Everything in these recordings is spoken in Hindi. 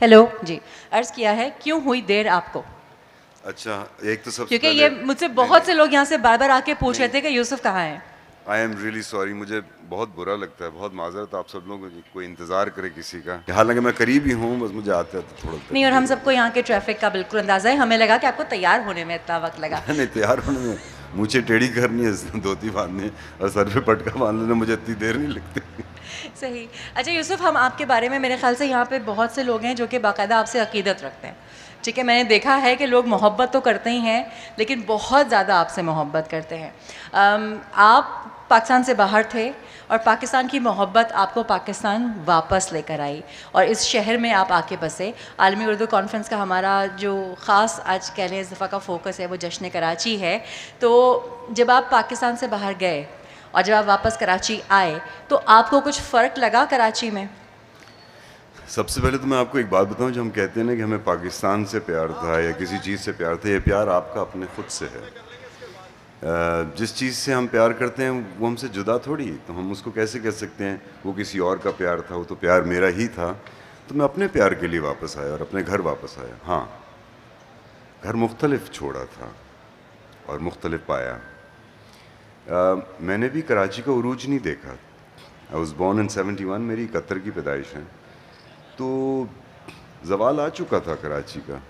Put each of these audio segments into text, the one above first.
हेलो जी। अर्ज़ किया है क्यों हुई देर आपको? अच्छा, एक तो सबसे क्योंकि पहले ये मुझसे बहुत से लोग यहाँ से बार-बार आके पूछ रहे नहीं, थे कि यूसुफ कहाँ है? आई एम रियली सॉरी, मुझे बहुत बुरा लगता है, बहुत माज़रत आप सब लोगों को कोई इंतज़ार करे किसी का। हालाँकि मैं करीब ही हूँ, बस मुझे आते-आते थोड़ा नहीं, और देर हम हो सबको गई। यहाँ के ट्रैफ़िक का बिल्कुल अंदाज़ा है, हमें लगा कि आपको तैयार होने में इतना वक़्त लगा। नहीं, तैयार होने में मूंछें टेढ़ी करनी है, धोती बाँधनी है और सर पे पटका बाँधने में मुझे इतनी देर नहीं लगती। सही। अच्छा यूसुफ, हम आपके बारे में मेरे ख़्याल से यहाँ पे बहुत से लोग हैं जो कि बाकायदा आपसे अक़ीदत रखते हैं। ठीक है, मैंने देखा है कि लोग मोहब्बत तो करते ही हैं, लेकिन बहुत ज़्यादा आपसे मोहब्बत करते हैं। आप पाकिस्तान से बाहर थे और पाकिस्तान की मोहब्बत आपको पाकिस्तान वापस लेकर आई और इस शहर में आप आके बसे। आलमी उर्दू कॉन्फ्रेंस का हमारा जो ख़ास आज कह लें इस दफ़ा का फ़ोकस है वो जश्न कराची है। तो जब आप पाकिस्तान से बाहर गए और जब आप वापस कराची आए तो आपको कुछ फ़र्क लगा कराची में? सबसे पहले तो मैं आपको एक बात बताऊँ, जो हम कहते हैं ना कि हमें पाकिस्तान से प्यार था या किसी चीज़ से प्यार था, ये प्यार आपका अपने खुद से है। जिस चीज़ से हम प्यार करते हैं वो हमसे जुदा थोड़ी, तो हम उसको कैसे कह सकते हैं वो किसी और का प्यार था, वो तो प्यार मेरा ही था। तो मैं अपने प्यार के लिए वापस आया और अपने घर वापस आया। हाँ, घर मुख्तलिफ छोड़ा था और मुख्तलिफ पाया। मैंने भी कराची का उरूज नहीं देखा। आई वॉज बॉर्न इन 71, मेरी 71 की पैदाइश है, तो जवाल आ चुका था कराची का।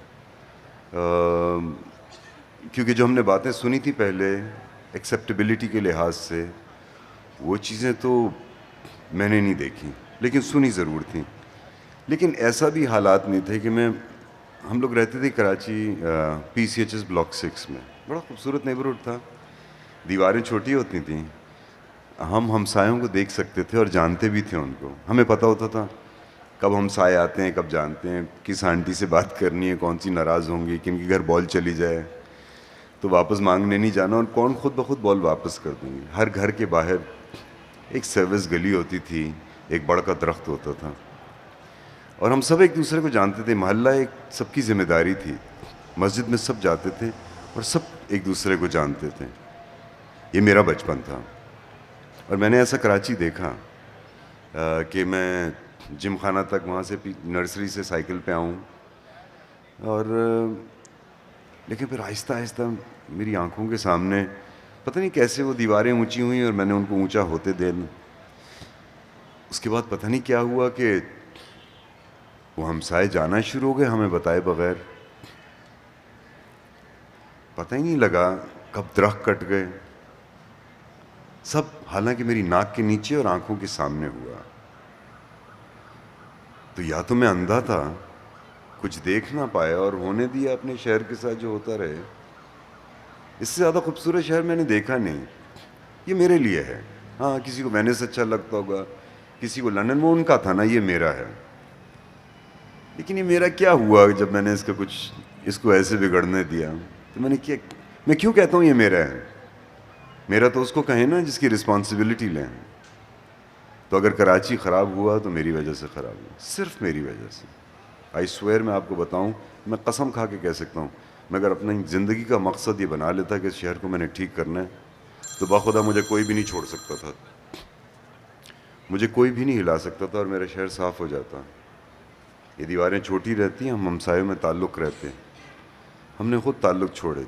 क्योंकि जो हमने बातें सुनी थी पहले एक्सेप्टेबिलिटी के लिहाज से, वो चीज़ें तो मैंने नहीं देखी, लेकिन सुनी ज़रूर थी। लेकिन ऐसा भी हालात नहीं थे कि हम लोग रहते थे कराची PCHS ब्लॉक 6 में, बड़ा खूबसूरत नेबरहुड था, दीवारें छोटी होती थीं, हम हमसायों को देख सकते थे और जानते भी थे उनको। हमें पता होता था कब हमसाए आते हैं, कब जानते हैं, किस आंटी से बात करनी है, कौन सी नाराज़ होंगी, किन के घर बॉल चली जाए तो वापस मांगने नहीं जाना, और कौन खुद ब खुद बॉल वापस कर देंगे। हर घर के बाहर एक सर्विस गली होती थी, एक बड़ का दरख्त होता था और हम सब एक दूसरे को जानते थे। मोहल्ला एक सबकी जिम्मेदारी थी, मस्जिद में सब जाते थे और सब एक दूसरे को जानते थे। ये मेरा बचपन था और मैंने ऐसा कराची देखा कि मैं जिम खाना तक वहाँ से नर्सरी से साइकिल पे आऊँ, और लेकिन फिर आहिस्ता आहिस्ता मेरी आंखों के सामने पता नहीं कैसे वो दीवारें ऊंची हुई और मैंने उनको ऊंचा होते देना। उसके बाद पता नहीं क्या हुआ कि वो हमसाए जाना शुरू हो गए हमें बताए बगैर। पता ही नहीं लगा कब दरख्त कट गए सब, हालांकि मेरी नाक के नीचे और आंखों के सामने हुआ। तो या तो मैं अंधा था, कुछ देख ना पाया और होने दिया अपने शहर के साथ जो होता रहे। इससे ज़्यादा खूबसूरत शहर मैंने देखा नहीं, ये मेरे लिए है। हाँ, किसी को वेनिस अच्छा लगता होगा, किसी को लंदन, वो उनका था ना, ये मेरा है। लेकिन ये मेरा क्या हुआ जब मैंने इसको ऐसे बिगड़ने दिया? तो मैं क्यों कहता हूँ ये मेरा है? मेरा तो उसको कहें ना जिसकी रिस्पॉन्सिबिलिटी लें। तो अगर कराची ख़राब हुआ तो मेरी वजह से ख़राब हुआ, सिर्फ मेरी वजह से। आई स्वेयर, मैं आपको बताऊं, मैं कसम खा के कह सकता हूं, मैं अगर अपनी ज़िंदगी का मकसद ये बना लेता कि इस शहर को मैंने ठीक करना है, तो बाखुदा मुझे कोई भी नहीं छोड़ सकता था, मुझे कोई भी नहीं हिला सकता था और मेरा शहर साफ़ हो जाता। ये दीवारें छोटी रहती, हम हमसायों में ताल्लुक़ रहते, हमने ख़ुद ताल्लुक़ छोड़े।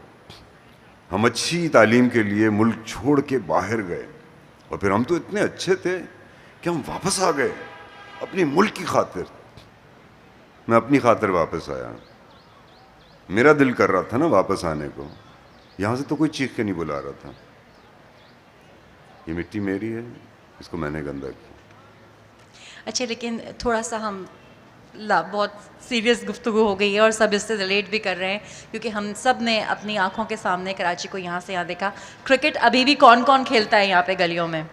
हम अच्छी तालीम के लिए मुल्क छोड़ के बाहर गए और फिर हम तो इतने अच्छे थे कि हम वापस आ गए अपनी मुल्क की खातिर। मैं अपनी खातिर वापस आया, मेरा दिल कर रहा था ना वापस आने को, यहाँ से तो कोई चीख के नहीं बुला रहा था। ये मिट्टी मेरी है, इसको मैंने गंदा किया। अच्छा, लेकिन थोड़ा सा हम बहुत सीरियस गुफ्तगू हो गई है और सब इससे रिलेट भी कर रहे हैं क्योंकि हम सब ने अपनी आंखों के सामने कराची को यहाँ से यहाँ देखा। क्रिकेट अभी भी कौन कौन खेलता है यहाँ पे गलियों में?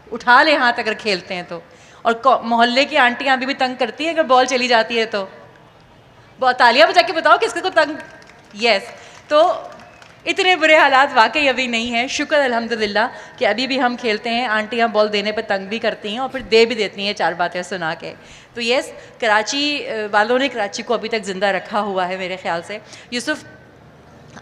उठा ले हाथ अगर खेलते हैं तो। और मोहल्ले की आंटियाँ अभी भी तंग करती हैं अगर बॉल चली जाती है तो? बहुत तालियां बजा के बताओ किसके को तंग। यस, तो इतने बुरे हालात वाकई अभी नहीं हैं, शुक्र अल्हम्दुलिल्लाह कि अभी भी हम खेलते हैं। आंटियां बॉल देने पर तंग भी करती हैं और फिर दे भी देती हैं चार बातें सुना के। तो यस, कराची वालों ने कराची को अभी तक ज़िंदा रखा हुआ है मेरे ख्याल से। यूसुफ,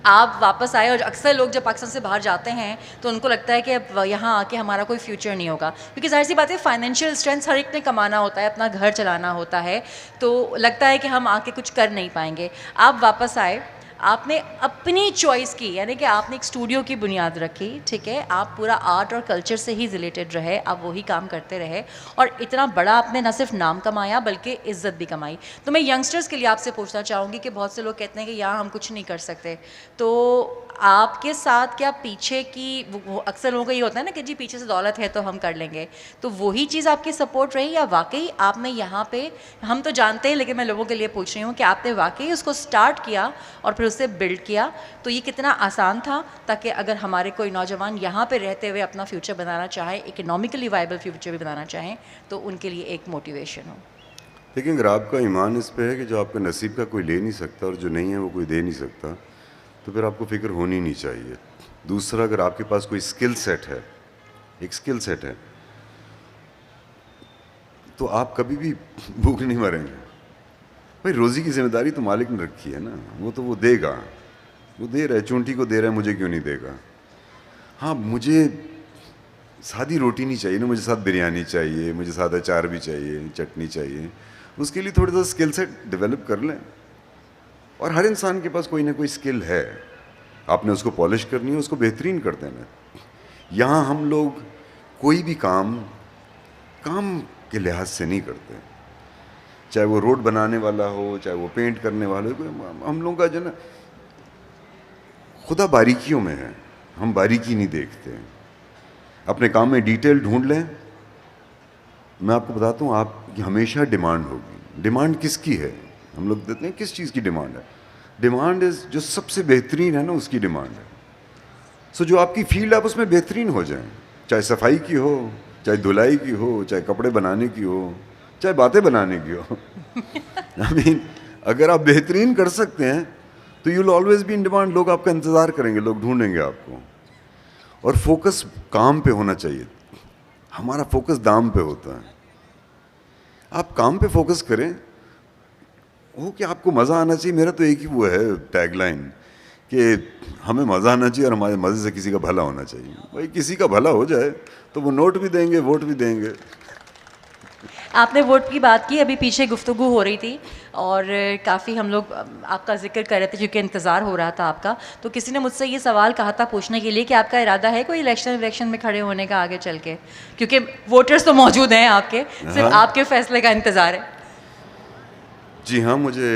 आप वापस आए, और अक्सर लोग जब पाकिस्तान से बाहर जाते हैं तो उनको लगता है कि अब यहाँ आके हमारा कोई फ्यूचर नहीं होगा, क्योंकि जाहिर सी बात है फाइनेंशियल स्ट्रेंथ हर एक ने कमाना होता है, अपना घर चलाना होता है, तो लगता है कि हम आके कुछ कर नहीं पाएंगे। आप वापस आए, आपने अपनी चॉइस की, यानी कि आपने एक स्टूडियो की बुनियाद रखी, ठीक है, आप पूरा आर्ट और कल्चर से ही रिलेटेड रहे, आप वही काम करते रहे, और इतना बड़ा आपने न सिर्फ नाम कमाया बल्कि इज्जत भी कमाई। तो मैं यंगस्टर्स के लिए आपसे पूछना चाहूँगी कि बहुत से लोग कहते हैं कि यहाँ हम कुछ नहीं कर सकते, तो आपके साथ क्या पीछे की वो अक्सर लोगों का ये होता है ना कि जी पीछे से दौलत है तो हम कर लेंगे, तो वही चीज़ आपकी सपोर्ट रही, या वाकई आपने यहाँ पे, हम तो जानते हैं लेकिन मैं लोगों के लिए पूछ रही हूँ कि आपने वाकई उसको स्टार्ट किया और फिर उससे बिल्ड किया, तो ये कितना आसान था, ताकि अगर हमारे कोई नौजवान यहाँ पे रहते हुए अपना फ्यूचर बनाना चाहें, इकोनॉमिकली वाइबल फ्यूचर भी बनाना चाहें, तो उनके लिए एक मोटिवेशन हो। लेकिन अगर आपका ईमान इस पे है कि जो आपके नसीब का कोई ले नहीं सकता और जो नहीं है वो कोई दे नहीं सकता, तो फिर आपको फिक्र होनी नहीं चाहिए। दूसरा, अगर आपके पास कोई स्किल सेट है, एक स्किल सेट है, तो आप कभी भी भूख नहीं मरेंगे। भाई रोज़ी की जिम्मेदारी तो मालिक ने रखी है ना, वो तो वो देगा, वो दे रहा है, चूंटी को दे रहा है, मुझे क्यों नहीं देगा। हाँ, मुझे सादी रोटी नहीं चाहिए ना, मुझे साथ बिरयानी चाहिए, मुझे साथ अचार भी चाहिए, चटनी चाहिए। उसके लिए थोड़ा सा स्किल सेट डेवलप कर लें। और हर इंसान के पास कोई ना कोई स्किल है, आपने उसको पॉलिश करनी है, उसको बेहतरीन कर देना है। यहाँ हम लोग कोई भी काम के लिहाज से नहीं करते, चाहे वो रोड बनाने वाला हो, चाहे वो पेंट करने वाला हो। हम लोगों का जो ना खुदा बारीकियों में है, हम बारीकी नहीं देखते। अपने काम में डिटेल ढूंढ लें। मैं आपको बताता हूँ, आपकी हमेशा डिमांड होगी। डिमांड किसकी है? हम लोग देते हैं किस चीज़ की डिमांड है? डिमांड इज जो सबसे बेहतरीन है ना, उसकी डिमांड है। सो जो आपकी फील्ड, आप उसमें बेहतरीन हो जाएं, चाहे सफाई की हो, चाहे धुलाई की हो, चाहे कपड़े बनाने की हो, चाहे बातें बनाने की हो। आई मीन, अगर आप बेहतरीन कर सकते हैं तो you will always be in demand. लोग आपका इंतज़ार करेंगे, लोग ढूंढेंगे आपको। और फोकस काम पे होना चाहिए। हमारा फोकस दाम पे होता है। आप काम पे फोकस करें, हो कि आपको मज़ा आना चाहिए। मेरा तो एक ही वो है टैगलाइन कि हमें मज़ा आना चाहिए और हमारे मज़े से किसी का भला होना चाहिए। भाई किसी का भला हो जाए तो वो नोट भी देंगे, वोट भी देंगे। आपने वोट की बात की, अभी पीछे गुफ्तगू हो रही थी और काफ़ी हम लोग आपका जिक्र कर रहे थे क्योंकि इंतज़ार हो रहा था आपका। तो किसी ने मुझसे ये सवाल कहा था पूछने के लिए कि आपका इरादा है कोई इलेक्शन में खड़े होने का आगे चल के, क्योंकि वोटर्स तो मौजूद हैं आपके, सिर्फ आपके फैसले का इंतज़ार है। जी हाँ, मुझे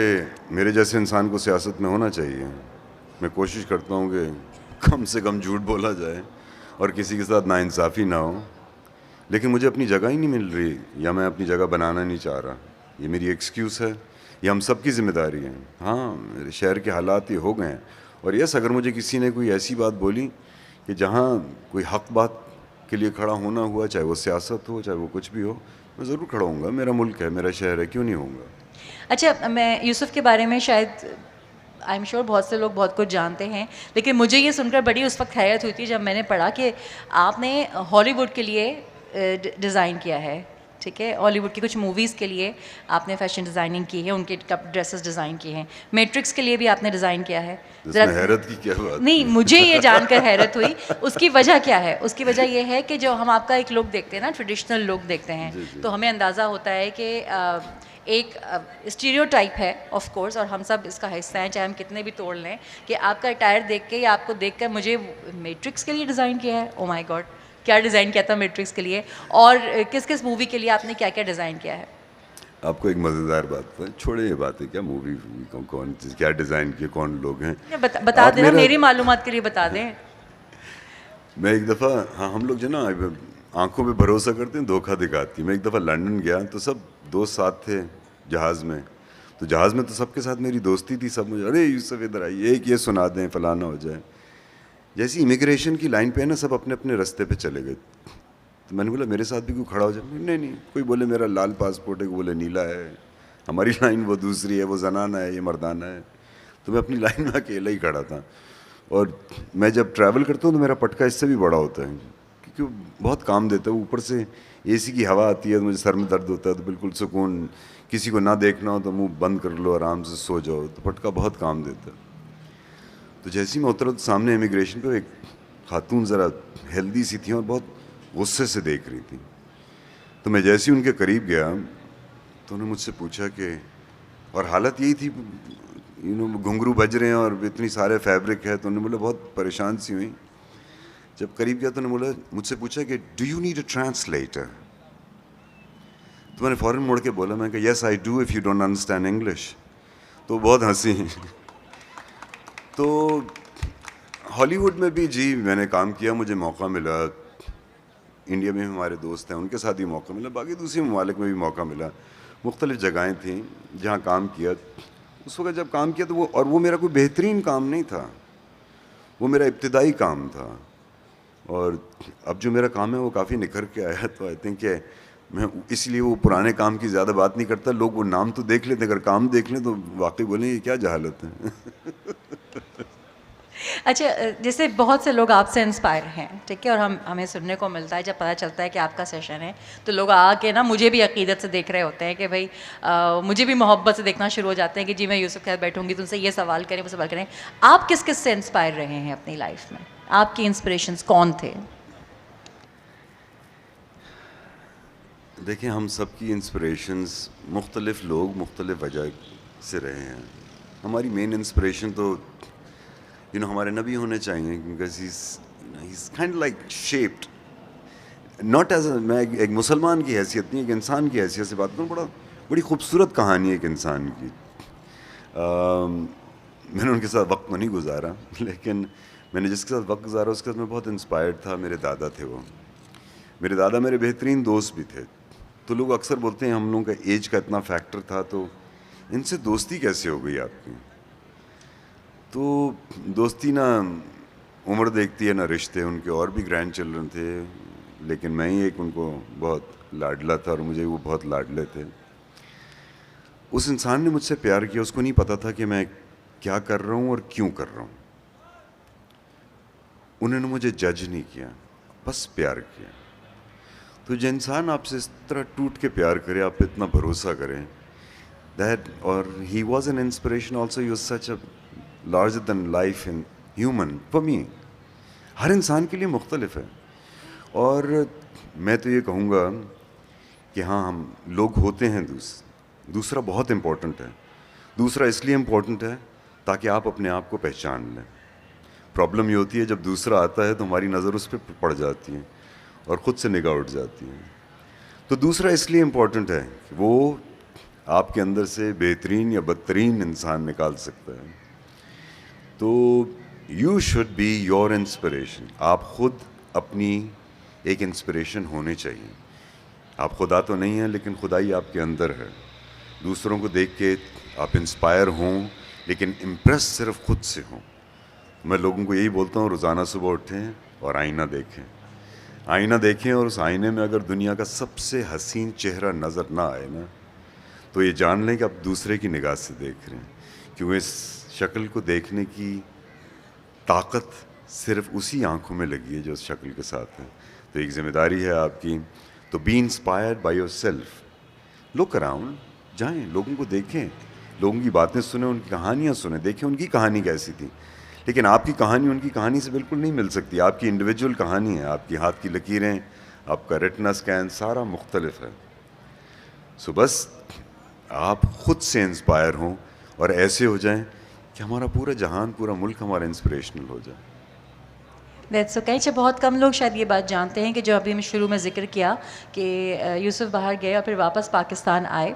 मेरे जैसे इंसान को सियासत में होना चाहिए। मैं कोशिश करता हूँ कि कम से कम झूठ बोला जाए और किसी के साथ नाइंसाफ़ी ना हो, लेकिन मुझे अपनी जगह ही नहीं मिल रही, या मैं अपनी जगह बनाना नहीं चाह रहा। ये मेरी एक्सक्यूज़ है, ये हम सब की ज़िम्मेदारी है। हाँ, मेरे शहर के हालात ये हो गए हैं। और यस, अगर मुझे किसी ने कोई ऐसी बात बोली कि जहाँ कोई हक बात के लिए खड़ा होना हुआ, चाहे वो सियासत हो, चाहे वो कुछ भी हो, मैं ज़रूर खड़ा होऊंगा। मेरा मुल्क है, मेरा शहर है, क्यों नहीं होऊंगा। अच्छा, मैं यूसुफ के बारे में शायद आई एम श्योर बहुत से लोग बहुत कुछ जानते हैं, लेकिन मुझे ये सुनकर बड़ी उस वक्त हैरत हुई थी जब मैंने पढ़ा कि आपने हॉलीवुड के लिए डिज़ाइन किया है, ठीक है, हॉलीवुड की कुछ मूवीज़ के लिए आपने फैशन डिज़ाइनिंग की है, उनके ड्रेसेस डिज़ाइन किए हैं, मैट्रिक्स के लिए भी आपने डिज़ाइन किया है। इसमें हैरत की क्या बात? नहीं, मुझे ये जानकर हैरत हुई। उसकी वजह क्या है? उसकी वजह ये है कि जो हम आपका एक लुक देखते हैं ना, ट्रेडिशनल लुक देखते हैं, तो हमें अंदाज़ा होता है कि एक स्टीरियोटाइप है ऑफ कोर्स, और हम सब इसका हिस्सा हैं, चाहे हम कितने भी तोड़ लें, कि आपका अटायर देख के या आपको देख कर मुझे मैट्रिक्स के लिए डिज़ाइन किया है। ओ माय गॉड, क्या डिज़ाइन किया था मैट्रिक्स के लिए, और किस किस मूवी के लिए आपने क्या क्या डिज़ाइन किया है? आपको एक मज़ेदार बात है, छोड़े ये बात है, क्या मूवी कौन क्या डिज़ाइन किए, कौन लोग हैं, बता देना, मेरी मालूमात के लिए बता दें। मैं एक दफ़ा, हाँ, हम लोग जो ना आंखों पे भरोसा करते हैं, धोखा दिखाती। मैं एक दफ़ा लंदन गया, तो सब दोस्त साथ थे जहाज़ में। तो जहाज़ में तो सबके साथ मेरी दोस्ती थी। सब मुझे, अरे यूसुफ इधर आइए, एक ये सुना दें, फलाना हो जाए। जैसे इमिग्रेशन की लाइन पे है ना, सब अपने अपने रास्ते पे चले गए। तो मैंने बोला मेरे साथ भी कोई खड़ा हो जाए। नहीं नहीं, कोई बोले मेरा लाल पासपोर्ट है, कोई बोले नीला है, हमारी लाइन वो दूसरी है, वो जनाना है, ये मर्दाना है। तो मैं अपनी लाइन में अकेला ही खड़ा था। और मैं जब ट्रैवल करता हूँ तो मेरा पटका इससे भी बड़ा होता है, क्योंकि बहुत काम देता है। ऊपर से एसी की हवा आती है तो मुझे सर में दर्द होता है, तो बिल्कुल सुकून, किसी को ना देखना हो तो मुंह बंद कर लो, आराम से सो जाओ। तो पटका बहुत काम देता है। तो जैसे ही मैं उतरा तो सामने इमिग्रेशन पे एक खातून ज़रा हेल्दी सी थी और बहुत गुस्से से देख रही थी। तो मैं जैसे ही उनके करीब गया तो उन्होंने मुझसे पूछा कि, और हालत यही थी, घुंघरू बज रहे हैं और इतनी सारे फैब्रिक है, तो उन्होंने बोला, बहुत परेशान सी हुई। जब करीब गया तो उन्होंने बोला, मुझसे पूछा कि do you need a translator? तो मैंने फ़ौरन मुड़ के बोला, मैं yes I do if you don't understand English. तो बहुत हंसी। तो हॉलीवुड में भी जी मैंने काम किया, मुझे मौका मिला। इंडिया में हमारे दोस्त हैं, उनके साथ भी मौका मिला, बाकी दूसरे ममालिक में भी मौका मिला। मुख्तलिफ़ जगहें थी जहाँ काम किया। उस वक्त जब काम किया तो वो मेरा कोई बेहतरीन काम नहीं था, वो मेरा इब्तिदाई काम था। और अब जो मेरा काम है वो काफ़ी निखर के आया। तो आई थिंक कि मैं इसलिए वो पुराने काम की ज़्यादा बात नहीं करता। लोग वो नाम तो देख लेते, अगर काम देख लें तो वाकई बोलें ये क्या जहालत है। अच्छा, जैसे बहुत से लोग आपसे इंस्पायर हैं, ठीक है, और हमें सुनने को मिलता है जब पता चलता है कि आपका सेशन है तो लोग आके ना मुझे भी अकीदत से देख रहे होते हैं कि भाई मुझे भी मोहब्बत से देखना शुरू हो जाते हैं कि जी मैं यूसुफ के साथ बैठूंगी, तुमसे ये सवाल करें वो सवाल करें। आप किस किस से इंस्पायर रहे हैं अपनी लाइफ में? आपकी इंस्पिरेशंस कौन थे? देखिए, हम सबकी इंस्पिरेशंस मुख्तलिफ़ लोग मुख्तलिफ़ वजह से रहे हैं। हमारी मेन इंस्पिरेशन तो हमारे नबी होने चाहिए, because he is kind like shaped not as मैं एक मुसलमान की हैसियत नहीं, एक इंसान की हैसियत से बात करूँ। बड़ी खूबसूरत कहानी है एक इंसान की। मैंने उनके साथ वक्त तो नहीं गुजारा, लेकिन मैंने जिसके साथ वक्त गुजारा उसके साथ मैं बहुत इंस्पायर्ड था। मेरे दादा थे वो। मेरे दादा मेरे बेहतरीन दोस्त भी थे। तो लोग अक्सर बोलते हैं हम लोगों का एज का इतना फैक्टर था, तो इनसे दोस्ती कैसे हो गई आपकी? तो दोस्ती ना उम्र देखती है ना रिश्ते। उनके और भी ग्रैंड चिल्ड्रन थे, लेकिन मैं ही एक उनको बहुत लाडला था और मुझे वो बहुत लाडले थे। उस इंसान ने मुझसे प्यार किया, उसको नहीं पता था कि मैं क्या कर रहा हूँ और क्यों कर रहा हूँ। उन्होंने मुझे जज नहीं किया, बस प्यार किया। तो जो इंसान आपसे इस तरह टूट के प्यार करे, आप पे इतना भरोसा करें, दैट, और he was an inspiration also. He was such a larger than life in human for me. हर इंसान के लिए मुख्तलिफ है। और मैं तो ये कहूँगा कि हाँ, हम लोग होते हैं। दूसरा बहुत इम्पोर्टेंट है। दूसरा इसलिए इम्पोर्टेंट है ताकि आप अपने आप को पहचान लें। प्रॉब्लम ये होती है जब दूसरा आता है तो हमारी नज़र उस पर पड़ जाती है और ख़ुद से निगाह उठ जाती है। तो दूसरा इसलिए इम्पोर्टेंट है कि वो आपके अंदर से बेहतरीन या बदतरीन इंसान निकाल सकता है। तो you should be your inspiration. आप ख़ुद अपनी एक इंस्पिरेशन होने चाहिए। आप खुदा तो नहीं हैं, लेकिन खुदाई आपके अंदर है। दूसरों को देख के आप इंस्पायर हों, लेकिन इम्प्रेस सिर्फ खुद से हों। मैं लोगों को यही बोलता हूँ, रोज़ाना सुबह उठें और आईना देखें। आईना देखें और उस आईने में अगर दुनिया का सबसे हसीन चेहरा नज़र ना आए ना, तो ये जान लें कि आप दूसरे की निगाह से देख रहे हैं, क्योंकि इस शक्ल को देखने की ताकत सिर्फ उसी आंखों में लगी है जो उस शक्ल के साथ है। तो एक ज़िम्मेदारी है आपकी। तो B inspired by your self. Look around, जाएं, लोगों को देखें, लोगों की बातें सुने, उनकी कहानियाँ सुने, देखें उनकी कहानी कैसी थी। लेकिन आपकी कहानी उनकी कहानी से बिल्कुल नहीं मिल सकती। आपकी इंडिविजुअल कहानी है, आपकी हाथ की लकीरें, आपका रेटिना स्कैन सारा मुख्तलिफ है। सो बस आप ख़ुद से इंस्पायर हों और ऐसे हो जाएं कि हमारा पूरा जहान, पूरा मुल्क हमारा इंस्पिरेशनल हो जाए। That's okay. अच्छा, बहुत कम लोग शायद ये बात जानते हैं कि जो अभी मैं शुरू में ज़िक्र किया कि यूसुफ बाहर गए और फिर वापस पाकिस्तान आए।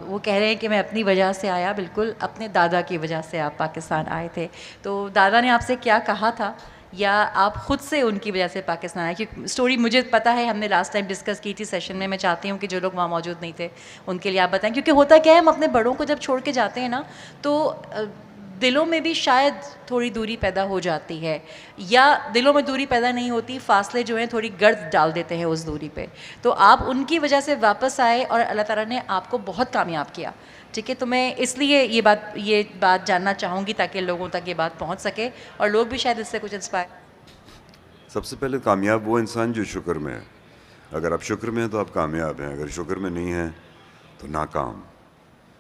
वो कह रहे हैं कि मैं अपनी वजह से आया, बिल्कुल अपने दादा की वजह से आप पाकिस्तान आए थे। तो दादा ने आपसे क्या कहा था, या आप ख़ुद से उनकी वजह से पाकिस्तान आए? क्योंकि स्टोरी मुझे पता है, हमने लास्ट टाइम डिस्कस की थी सेशन में। मैं चाहती हूँ कि जो लोग वहाँ मौजूद नहीं थे उनके लिए आप बताएं, क्योंकि होता क्या है, हम अपने बड़ों को जब छोड़ के जाते हैं ना, तो दिलों में भी शायद थोड़ी दूरी पैदा हो जाती है, या दिलों में दूरी पैदा नहीं होती, फासले जो हैं थोड़ी गर्द डाल देते हैं उस दूरी पे। तो आप उनकी वजह से वापस आए और अल्लाह ताला ने आपको बहुत कामयाब किया, ठीक है। तो मैं इसलिए ये बात जानना चाहूँगी ताकि लोगों तक ये बात पहुँच सके और लोग भी शायद इससे कुछ इंस्पायर। सबसे पहले कामयाब वो इंसान जो शुक्र में है। अगर आप शुक्र में हैं तो आप कामयाब हैं, अगर शुक्र में नहीं हैं तो नाकाम,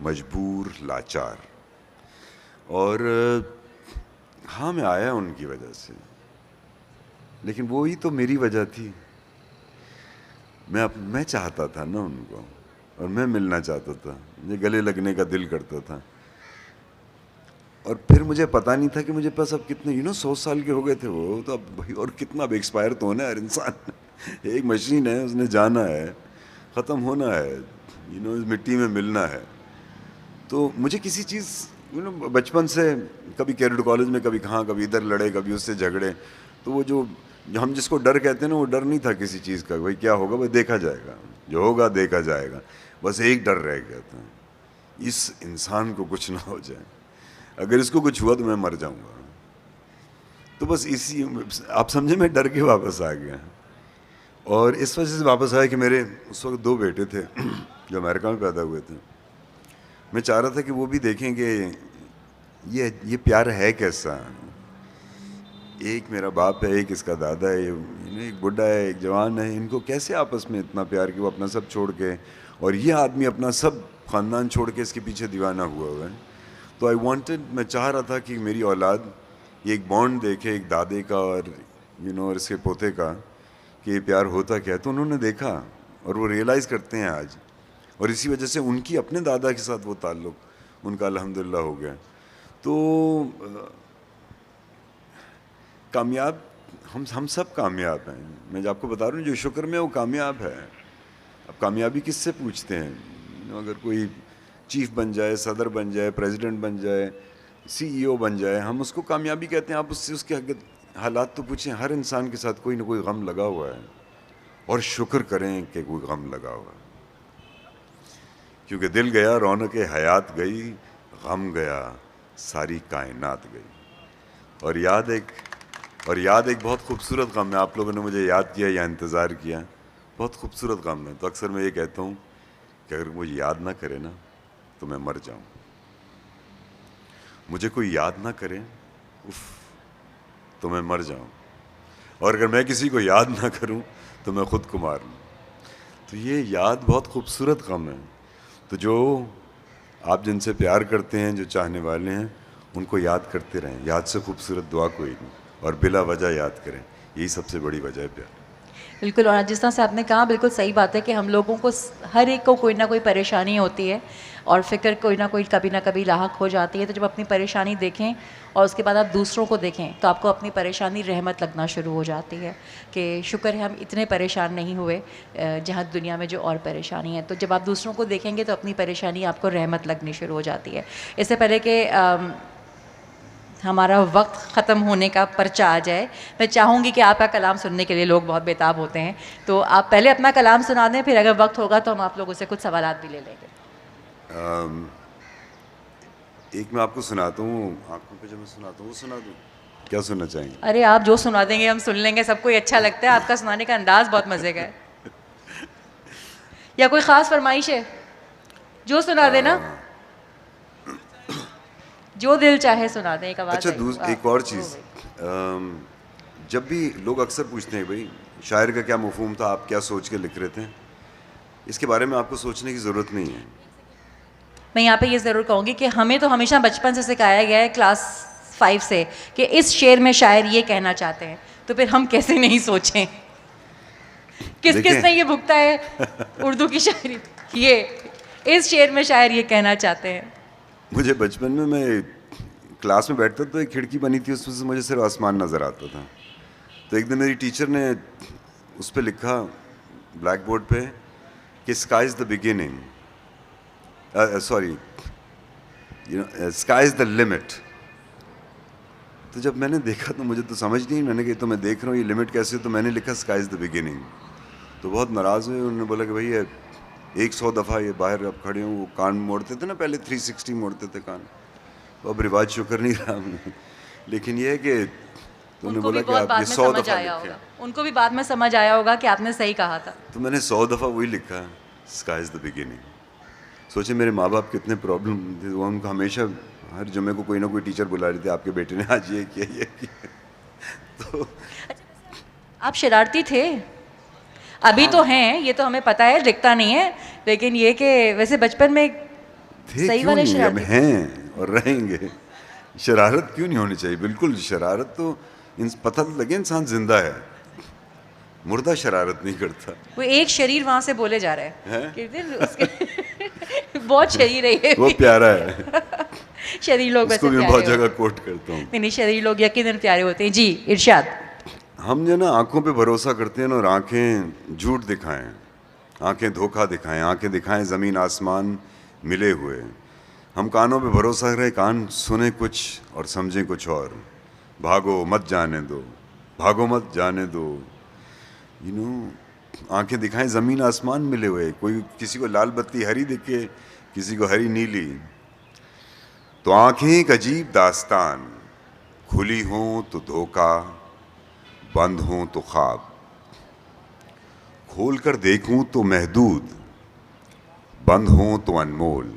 मजबूर, लाचार। और हाँ, मैं आया उनकी वजह से, लेकिन वो ही तो मेरी वजह थी। मैं चाहता था ना उनको, और मैं मिलना चाहता था, मुझे गले लगने का दिल करता था। और फिर मुझे पता नहीं था कि मुझे पास अब कितने 100 साल के हो गए थे वो, तो अब भाई और कितना, अब एक्सपायर तो होना है हर इंसान। एक मशीन है, उसने जाना है, ख़त्म होना है, इस मिट्टी में मिलना है। तो मुझे किसी चीज़ बचपन से, कभी कैरेट कॉलेज में, कभी कहाँ, कभी इधर लड़े, कभी उससे झगड़े, तो वो जो हम जिसको डर कहते हैं ना, वो डर नहीं था किसी चीज़ का, भाई क्या होगा, भाई देखा जाएगा, जो होगा देखा जाएगा। बस एक डर रह गया था, इस इंसान को कुछ ना हो जाए, अगर इसको कुछ हुआ तो मैं मर जाऊंगा। तो बस इसी, आप समझे, मैं डर के वापस आ गया। और इस वजह से वापस आया कि मेरे उस वक्त 2 बेटे थे जो अमेरिका में पैदा हुए थे। मैं चाह रहा था कि वो भी देखें कि ये प्यार है कैसा। एक मेरा बाप है, एक इसका दादा है, एक बुढ़ा है, एक जवान है, इनको कैसे आपस में इतना प्यार कि वो अपना सब छोड़ के, और ये आदमी अपना सब ख़ानदान छोड़ के इसके पीछे दीवाना हुआ है। तो आई वांटेड, मैं चाह रहा था कि मेरी औलाद ये एक बॉन्ड देखे, एक दादे का और और इसके पोते का, कि ये प्यार होता क्या है। तो उन्होंने देखा और वो रियलाइज़ करते हैं आज, और इसी वजह से उनकी अपने दादा के साथ वो ताल्लुक़ उनका अल्हम्दुलिल्लाह हो गया। तो कामयाब, हम सब कामयाब हैं। मैं आपको बता रहा हूँ, जो शुक्र में वो कामयाब है। अब कामयाबी किससे पूछते हैं? अगर कोई चीफ बन जाए, सदर बन जाए, प्रेसिडेंट बन जाए, सीईओ बन जाए, हम उसको कामयाबी कहते हैं। आप उससे उसके हालात तो पूछें। हर इंसान के साथ कोई ना कोई गम लगा हुआ है, और शुक्र करें कि कोई गम लगा हुआ है, क्योंकि दिल गया रौनक हयात गई, गम गया सारी कायनात गई। और याद एक बहुत खूबसूरत गम है। आप लोगों ने मुझे याद किया या इंतज़ार किया, बहुत खूबसूरत गम है। तो अक्सर मैं ये कहता हूँ कि अगर मुझे याद ना करे ना तो मैं मर जाऊँ, मुझे कोई याद ना करे उफ तो मैं मर जाऊँ, और अगर मैं किसी को याद ना करूँ तो मैं ख़ुद को मार लूँ। तो ये याद बहुत खूबसूरत गम है। तो जो आप जिनसे प्यार करते हैं, जो चाहने वाले हैं, उनको याद करते रहें। याद से खूबसूरत दुआ कोई नहीं, और बिला वजह याद करें, यही सबसे बड़ी वजह है प्यार। बिल्कुल, और जिस तरह से आपने कहा, बिल्कुल सही बात है कि हम लोगों को, हर एक को कोई ना कोई परेशानी होती है, और फ़िक्र कोई ना कोई कभी ना कभी लाहक हो जाती है। तो जब अपनी परेशानी देखें और उसके बाद आप दूसरों को देखें, तो आपको अपनी परेशानी रहमत लगना शुरू हो जाती है कि शुक्र है हम इतने परेशान नहीं हुए जहाँ दुनिया में जो और परेशानी है। तो जब आप दूसरों को देखेंगे तो अपनी परेशानी आपको रहमत लगनी शुरू हो जाती है। इससे पहले कि हमारा वक्त ख़त्म होने का पर्चा आ जाए, मैं चाहूँगी कि आपका कलाम सुनने के लिए लोग बहुत बेताब होते हैं, तो आप पहले अपना कलाम सुना दें, फिर अगर वक्त होगा तो हम आप लोगों से कुछ सवालात भी ले लेंगे। एक मैं आपको सुनाता हूँ, आँखों पे जो मैं सुनाता हूँ वो सुना दूँ, क्या सुनना चाहेंगे? अरे आप जो सुना देंगे हम सुन लेंगे, सबको ही अच्छा लगता है, आपका सुनाने का अंदाज़ बहुत मज़े का है। या कोई ख़ास फरमाइश है? जो सुना देना, जो दिल चाहे सुना दें, एक आवाज़। अच्छा, एक और चीज़, जब भी लोग अक्सर पूछते हैं भाई शायर का क्या मफ़हूम था, आप क्या सोच के लिख रहे थे, इसके बारे में आपको सोचने की ज़रूरत नहीं है। मैं यहाँ पे ये ज़रूर कहूँगी कि हमें तो हमेशा बचपन से सिखाया गया है, क्लास 5 से, कि इस शेर में शायर ये कहना चाहते हैं, तो फिर हम कैसे नहीं सोचें? किसने ये भुगता है उर्दू की शायरी, ये इस शेर में शायर ये कहना चाहते हैं। मुझे बचपन में, मैं क्लास में बैठता तो एक खिड़की बनी थी, उसमें से मुझे सिर्फ आसमान नज़र आता था। तो एक दिन मेरी टीचर ने उस पर लिखा ब्लैक बोर्ड पे कि sky is the beginning, sorry sky is the limit. तो जब मैंने देखा तो मुझे तो समझ नहीं, मैंने कहा तो मैं देख रहा हूँ ये लिमिट कैसे, तो मैंने लिखा स्काई इज़ द बिगिनिंग। तो बहुत नाराज़ हुए, उन्होंने बोला कि भाई ये 100 दफ़ा ये बाहर अब खड़े हूँ, वो कान मोड़ते थे ना पहले, 360 मोड़ते थे कान, तो अब रिवाज शुक्र नहीं रहा हमने। लेकिन ये है कि तो उन्होंने बोला कि आप ये 100 दफ़ा लिखें। उनको भी बाद में समझ आया होगा कि आपने सही कहा था। तो मैंने 100 दफ़ा वही लिखा, स्काई इज़ द बिगिनिंग। सोचे मेरे माँ बाप कितने प्रॉब्लम थे, वो उनको हमेशा हर जुम्मे को कोई ना कोई टीचर बुला रही थी, आपके बेटे ने आज ये किया, ये किया। तो आप शरारती थे, अभी तो हैं, ये तो हमें पता है, दिखता नहीं है, लेकिन ये कि वैसे बचपन में थे, सही क्यों वाले नहीं, अब शरारती हैं और रहेंगे। शरारत क्यों नहीं होनी चाहिए? बिल्कुल शरारत तो पता लगे इंसान जिंदा है, मुर्दा शरारत नहीं करता। वो एक शरीर वहां से बोले जा रहा है, हैं? कहते उसके बहुत शरीर है ये वो भी। प्यारा है, शरीर लोग इसको वैसे भी मैं प्यारे बहुत होते जगह हैं। कोट करता हूँ। नहीं, शरीर लोग यकीनन प्यारे होते हैं। जी इरशाद। हम जो ना आंखों पे भरोसा करते हैं ना, और आंखें झूठ दिखाएं, आंखें धोखा दिखाएं, आंखें दिखाएं ज़मीन आसमान मिले हुए। हम कानों पे भरोसा करें, कान सुने कुछ और समझें कुछ और। भागो मत जाने दो, भागो मत जाने दो, आंखें दिखाएं ज़मीन आसमान मिले हुए। कोई किसी को लाल बत्ती हरी दिखे, किसी को हरी नीली, तो आंखें एक अजीब दास्तान, खुली हों तो धोखा, बंद हों तो ख्वाब, खोल कर देखूं तो महदूद, बंद हों तो अनमोल।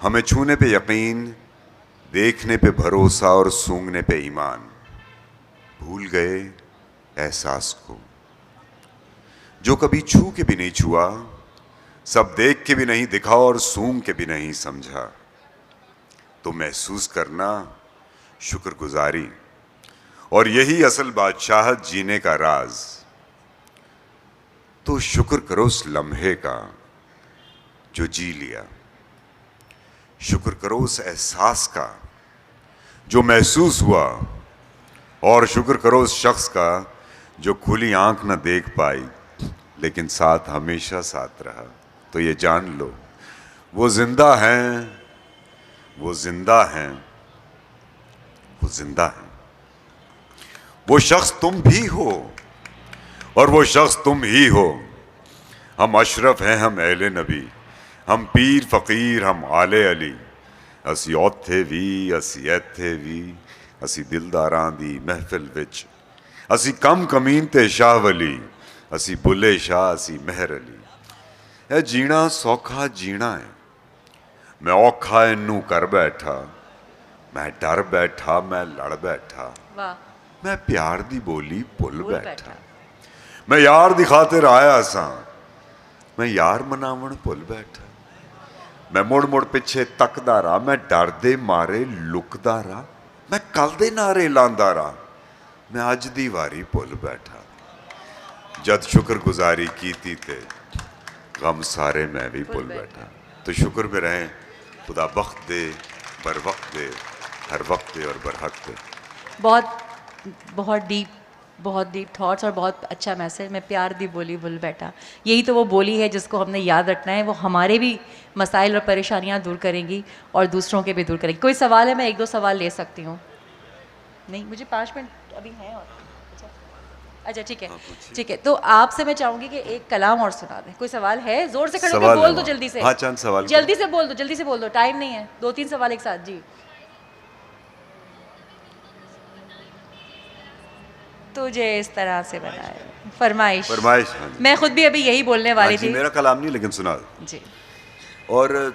हमें छूने पे यकीन, देखने पे भरोसा और सूंघने पे ईमान। भूल गए एहसास को जो कभी छू के भी नहीं छुआ, सब देख के भी नहीं दिखा और सूंघ के भी नहीं समझा। तो महसूस करना शुक्रगुजारी, और यही असल बादशाहत जीने का राज। तो शुक्र करो उस लम्हे का जो जी लिया, शुक्र करो उस एहसास का जो महसूस हुआ, और शुक्र करो उस शख्स का जो खुली आंख न देख पाई लेकिन साथ हमेशा साथ रहा। तो ये जान लो वो जिंदा हैं, वो जिंदा हैं, वो जिंदा हैं। वो शख्स तुम भी हो और वो शख्स तुम ही हो। हम अशरफ हैं, हम अहले नबी, हम पीर फकीर, हम आले अली। असी औथे भी, असी ऐथे भी, असी दिलदारां दी महफिल विच। असी कम कमीन ते शाह वली, असी बुले शाह, असी मेहर अली। ए जीना सौखा जीना है, मैं औखा इनू कर बैठा, मैं डर बैठा, मैं लड़ बैठा, वाह, मैं प्यार दी बोली भुल भूल बैठा। मैं यार दी खातिर आया सा, मैं यार मनावण भुल बैठा। मैं मुड़ मुड़ पिछे तकदा रहा, मैं डर दे मारे लुकदा रहा, मैं कल दे नारे लांदा रहा, मैं अज दी वारी भुल बैठा। जद शुक्रगुजारी कीती ते गम सारे मैं भी भुल बैठा। तो शुक्र में रहें, खुदा बख्त दे, बर वक्त दे, हर वक्त दे और बरहक दे। बहुत बहुत डीप थॉट्स और बहुत अच्छा मैसेज। मैं प्यार दी बोली भूल बैठा, यही तो वो बोली है जिसको हमने याद रखना है। वो हमारे भी मसाइल और परेशानियां दूर करेंगी और दूसरों के भी दूर करेंगी। कोई सवाल है? मैं एक दो सवाल ले सकती हूँ। नहीं, मुझे 5 मिनट अभी हैं। और अच्छा ठीक है, ठीक है। तो आपसे मैं चाहूँगी कि एक कलाम और सुना दें। कोई सवाल है? जोर से खड़े होकर सवाल बोल है दो वहाँ। जल्दी से। हाँ, चंद सवाल जल्दी से बोल दो, जल्दी से बोल दो, टाइम नहीं है। 2-3 सवाल एक साथ। जी, तुझे इस तरह से बनाए, फरमाइश। फरमाइश। हाँ जी। मैं खुद भी अभी यही बोलने हाँ वाली जी, थी। मेरा कलाम नहीं लेकिन सुना। जी, और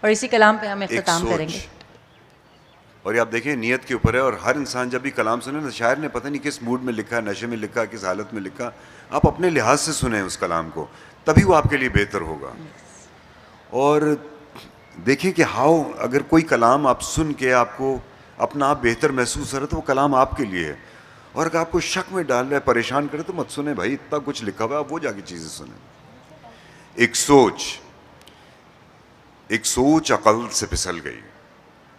इसी कलाम पे हम एक इख्तिताम सोच, करेंगे। और ये आप देखें नीयत के ऊपर है। और हर इंसान जब भी कलाम सुने ना, शायर ने पता नहीं किस मूड में लिखा, नशे में लिखा, किस हालत में लिखा, आप अपने लिहाज से सुने उस कलाम को, तभी वो आपके लिए बेहतर होगा। और देखिए कि हाउ, अगर कोई कलाम आप सुन के आपको अपना आप बेहतर महसूस हो रहा है तो वो कलाम आपके लिए है। और अगर आपको शक में डाल रहा है, परेशान करे, तो मत सुने भाई, इतना कुछ लिखा हुआ है, आप वो जाके चीज़ें सुने। एक सोच अकल से फिसल गई,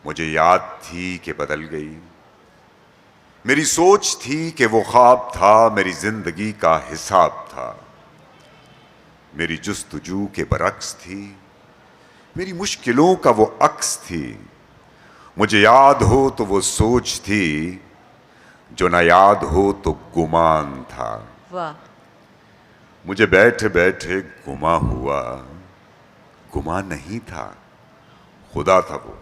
मुझे याद थी कि बदल गई। मेरी सोच थी कि वो ख्वाब था, मेरी जिंदगी का हिसाब था। मेरी जुस्तजू के बरक्स थी, मेरी मुश्किलों का वो अक्स थी। मुझे याद हो तो वो सोच थी, जो ना याद हो तो गुमान था। वाह, मुझे बैठे बैठे गुमा हुआ, गुमा नहीं था, खुदा था वो।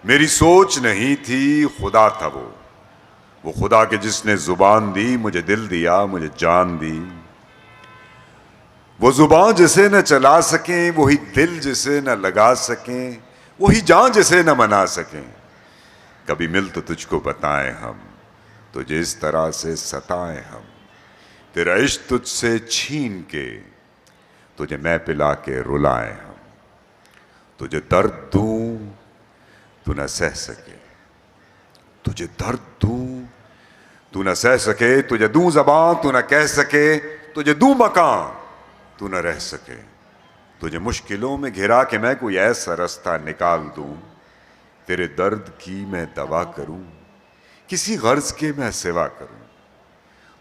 मेरी सोच नहीं थी, खुदा था वो खुदा के जिसने जुबान दी, मुझे दिल दिया, मुझे जान दी। वो जुबान जिसे न चला सकें, वही दिल जिसे न लगा सकें, वही जान जिसे न मना सकें। कभी मिल तो तुझको बताएं हम, तुझे इस तरह से सताएं हम। तेरा इश्क तुझसे छीन के तुझे मैं पिला के रुलाएं हम। तुझे दर्द दूं तू न सह सके, तुझे दर्द दूं तू न सह सके, तुझे दूं ज़बान तू न कह सके, तुझे दूं मकान तू न रह सके, तुझे मुश्किलों में घिरा के मैं कोई ऐसा रास्ता निकाल दूं, तेरे दर्द की मैं दवा करूं, किसी गर्ज के मैं सेवा करूं,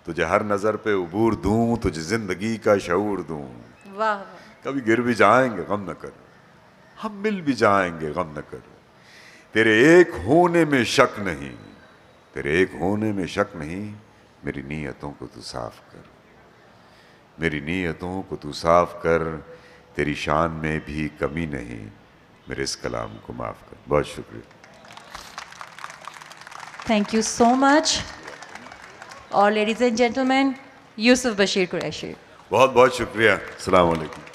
तुझे हर नज़र पे उबूर दूं, तुझे जिंदगी का शऊर दूं। वाह। कभी गिर भी जाएंगे गम न करो, हम मिल भी जाएंगे गम न करो, तेरे एक होने में शक नहीं, तेरे एक होने में शक नहीं, मेरी नीयतों को तू साफ कर, मेरी नीयतों को तू साफ कर, तेरी शान में भी कमी नहीं, मेरे इस कलाम को माफ़ कर। बहुत शुक्रिया। Thank you so much. और ladies and gentleman, Yusuf Bashir Qureshi. बहुत बहुत शुक्रिया। अस्सलाम वालेकुम।